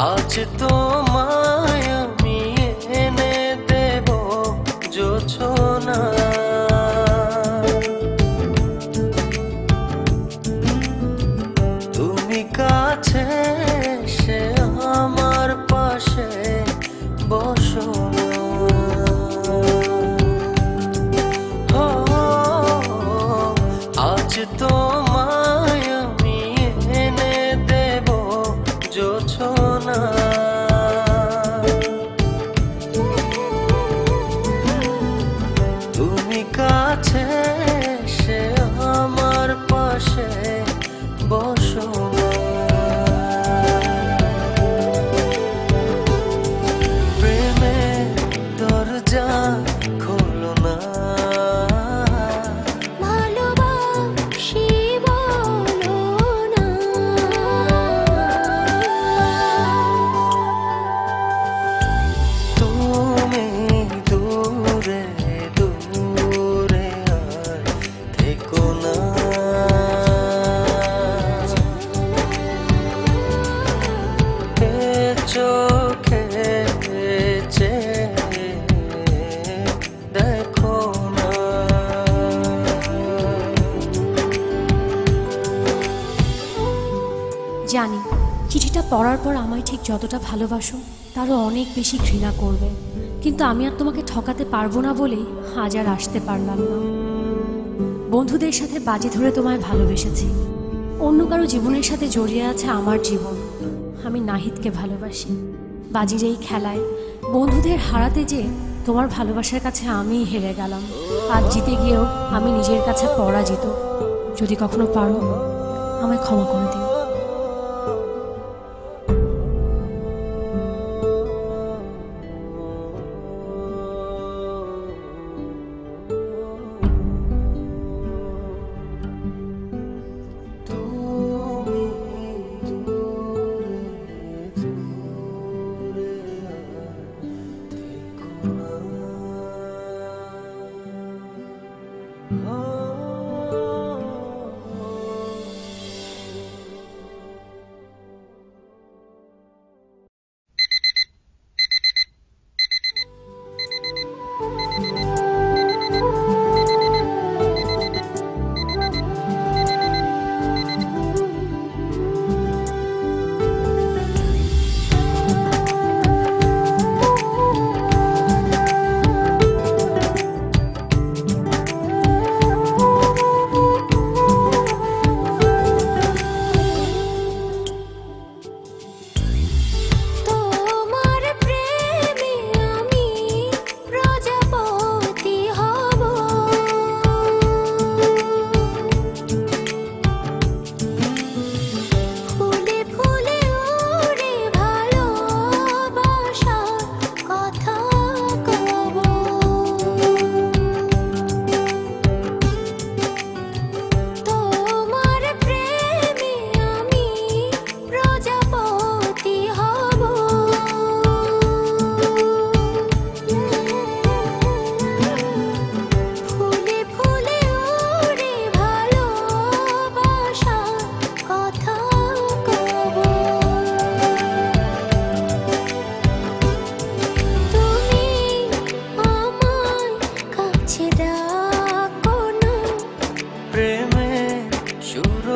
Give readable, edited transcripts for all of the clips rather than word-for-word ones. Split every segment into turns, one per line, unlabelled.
আজ তোমায় আমি এনে দেব জোছনা, তুমি কাছে এসে আমার পাশে বসো। আজ তোমায় আমি এনে দেব জোছনা, তুমি কাছে এসে আমার পাশে বসো। প্রেমের দরজা খোলো না,
ভালোবাসি বলো না,
তুমি দূরে দূরে আর থেকো না। চোখে চেয়ে দেখো না।
জানি চিঠিটা পড়ার পর আমায় ঠিক যতটা ভালোবাসো তারও অনেক বেশি ঘৃণা করবে, কিন্তু আমি আর তোমাকে ঠকাতে পারবো না বলেই আজ আর আসতে পারলাম না। বন্ধুদের সাথে বাজি ধরে তোমায় ভালোবেসেছি, অন্য কারো জীবনের সাথে জড়িয়ে আছে আমার জীবন। আমি নাহিদকে ভালোবাসি। বাজির এই খেলায় বন্ধুদের হারাতে যে তোমার ভালোবাসার কাছে আমিই হেরে গেলাম। আজ জিতে গিয়েও আমি নিজের কাছে পরাজিত। যদি কখনো পারো আমায় ক্ষমা করে দিও।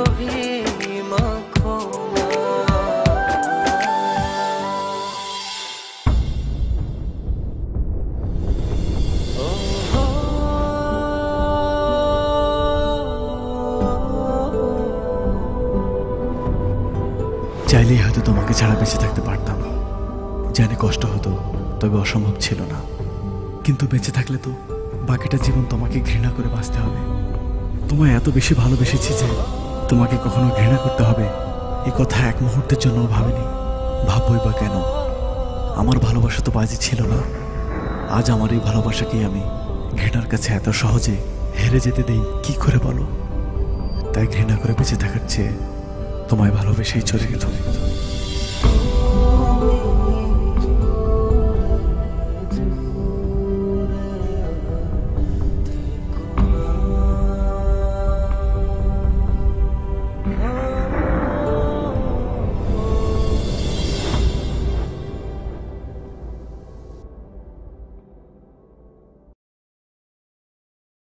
দহি মাখো না। ও হো,
চাইলেই হয়তো তোমাকে ছাড়া বেঁচে থাকতে পারতাম। জানি কষ্ট হতো, তবে অসম্ভব ছিল না। কিন্তু বেঁচে থাকলে তো বাকিটা জীবন তোমাকে ঘৃণা করে বাঁচতে হবে। তোমায় এত বেশি ভালোবেসেছি যে তোমাকে কখনো ঘৃণা করতে হবে এই কথা এক মুহূর্তের জন্য ভাবিনি। ভাববই বা কেন? আমার ভালোবাসা তো বাজি ছিল না। আজ আমার এই ভালোবাসাকেই আমি ঘৃণার কাছে এত সহজে হেরে যেতে দেই কি করে বলো? তাই ঘৃণা করে বেঁচে থাকার চেয়ে তোমায় ভালোবেসেই চলে গেল।